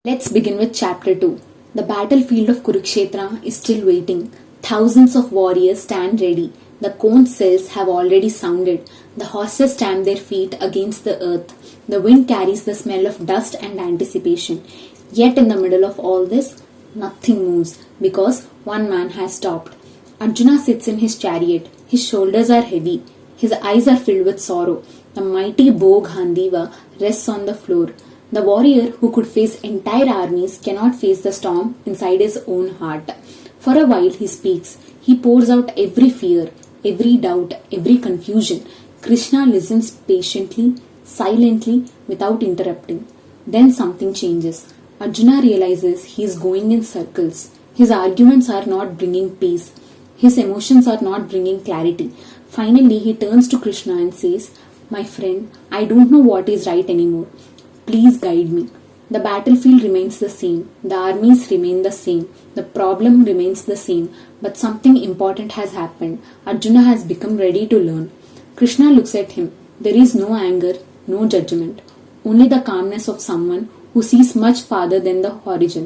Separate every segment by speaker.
Speaker 1: Let's begin with chapter 2. The battlefield of Kurukshetra is still waiting. Thousands of warriors stand ready. The conch shells have already sounded. The horses stamp their feet against the earth. The wind carries the smell of dust and anticipation. Yet in the middle of all this, nothing moves because one man has stopped. Arjuna sits in his chariot. His shoulders are heavy. His eyes are filled with sorrow. The mighty bow Ghandiva rests on the floor. The warrior who could face entire armies cannot face the storm inside his own heart. For a while he speaks. He pours out every fear, every doubt, every confusion. Krishna listens patiently, silently, without interrupting. Then something changes. Arjuna realizes he is going in circles. His arguments are not bringing peace. His emotions are not bringing clarity. Finally, he turns to Krishna and says, "My friend, I don't know what is right anymore. Please guide me." The battlefield remains the same. The armies remain the same. The problem remains the same. But something important has happened. Arjuna has become ready to learn. Krishna looks at him. There is no anger, no judgment. Only the calmness of someone who sees much farther than the horizon.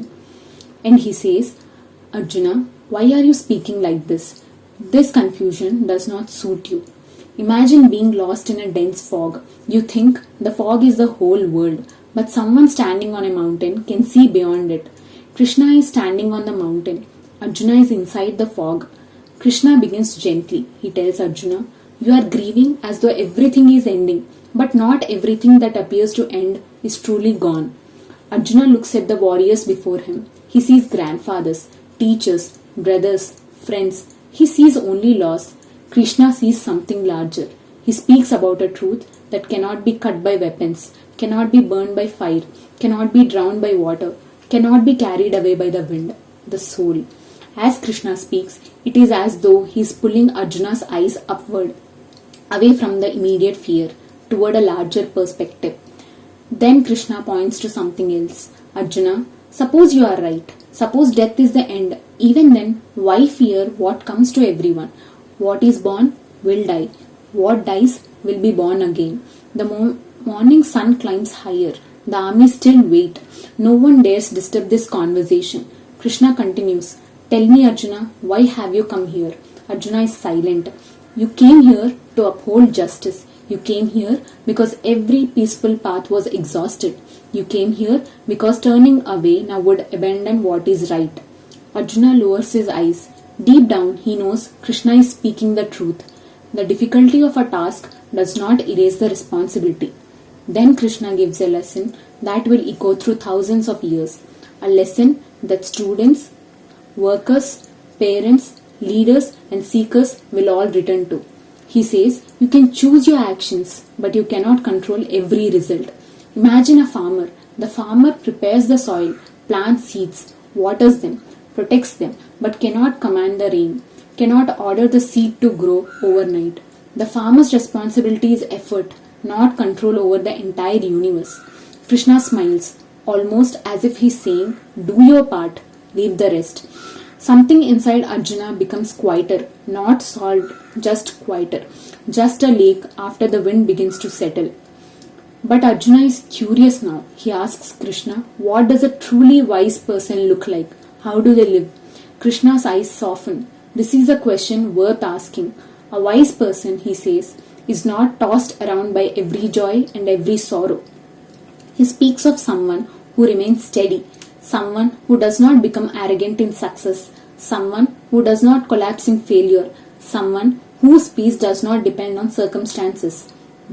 Speaker 1: And he says, "Arjuna, why are you speaking like this? This confusion does not suit you. Imagine being lost in a dense fog. You think the fog is the whole world, but someone standing on a mountain can see beyond it. Krishna is standing on the mountain. Arjuna is inside the fog." Krishna begins gently. He tells Arjuna, "You are grieving as though everything is ending, but not everything that appears to end is truly gone." Arjuna looks at the warriors before him. He sees grandfathers, teachers, brothers, friends. He sees only loss. Krishna sees something larger. He speaks about a truth that cannot be cut by weapons, cannot be burned by fire, cannot be drowned by water, cannot be carried away by the wind. The soul. As Krishna speaks, it is as though he is pulling Arjuna's eyes upward, away from the immediate fear, toward a larger perspective. Then Krishna points to something else. "Arjuna, suppose you are right. Suppose death is the end. Even then, why fear what comes to everyone? What is born will die. What dies will be born again. The morning sun climbs higher. The armies still wait. No one dares disturb this conversation." Krishna continues, "Tell me, Arjuna, why have you come here?" Arjuna is silent. "You came here to uphold justice. You came here because every peaceful path was exhausted. You came here because turning away now would abandon what is right." Arjuna lowers his eyes. Deep down, he knows Krishna is speaking the truth. The difficulty of a task does not erase the responsibility. Then Krishna gives a lesson that will echo through thousands of years. A lesson that students, workers, parents, leaders, and seekers will all return to. He says, "You can choose your actions, but you cannot control every result." Imagine a farmer. The farmer prepares the soil, plants seeds, waters them, protects them, but cannot command the rain, cannot order the seed to grow overnight. The farmer's responsibility is effort, not control over the entire universe. Krishna smiles, almost as if he's saying, "Do your part, leave the rest." Something inside Arjuna becomes quieter, not solved, just quieter, just a lake after the wind begins to settle. But Arjuna is curious now. He asks Krishna, "What does a truly wise person look like? How do they live?" Krishna's eyes soften. This is a question worth asking. A wise person, he says, is not tossed around by every joy and every sorrow. He speaks of someone who remains steady, someone who does not become arrogant in success, someone who does not collapse in failure, someone whose peace does not depend on circumstances.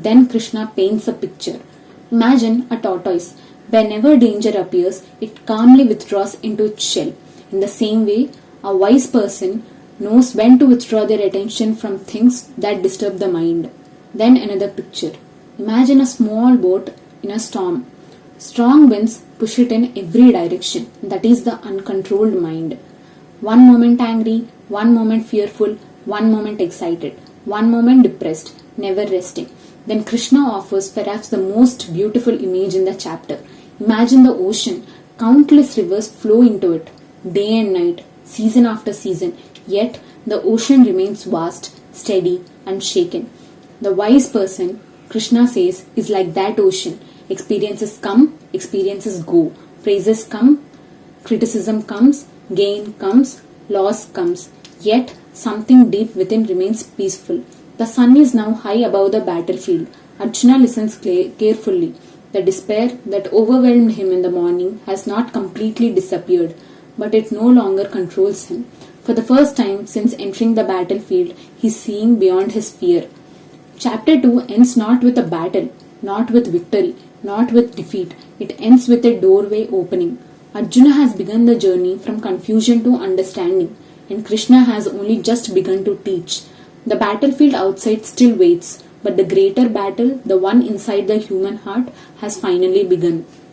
Speaker 1: Then Krishna paints a picture. Imagine a tortoise. Whenever danger appears, it calmly withdraws into its shell. In the same way, a wise person knows when to withdraw their attention from things that disturb the mind. Then another picture. Imagine a small boat in a storm. Strong winds push it in every direction. That is the uncontrolled mind. One moment angry, one moment fearful, one moment excited, one moment depressed, never resting. Then Krishna offers perhaps the most beautiful image in the chapter. Imagine the ocean. Countless rivers flow into it, day and night, season after season. Yet the ocean remains vast, steady, unshaken. The wise person, Krishna says, is like that ocean. Experiences come, experiences go. Praises come, criticism comes, gain comes, loss comes. Yet something deep within remains peaceful. The sun is now high above the battlefield. Arjuna listens carefully. The despair that overwhelmed him in the morning has not completely disappeared, but it no longer controls him. For the first time since entering the battlefield, he is seeing beyond his fear. Chapter 2 ends not with a battle, not with victory, not with defeat. It ends with a doorway opening. Arjuna has begun the journey from confusion to understanding, and Krishna has only just begun to teach. The battlefield outside still waits, but the greater battle, the one inside the human heart, has finally begun.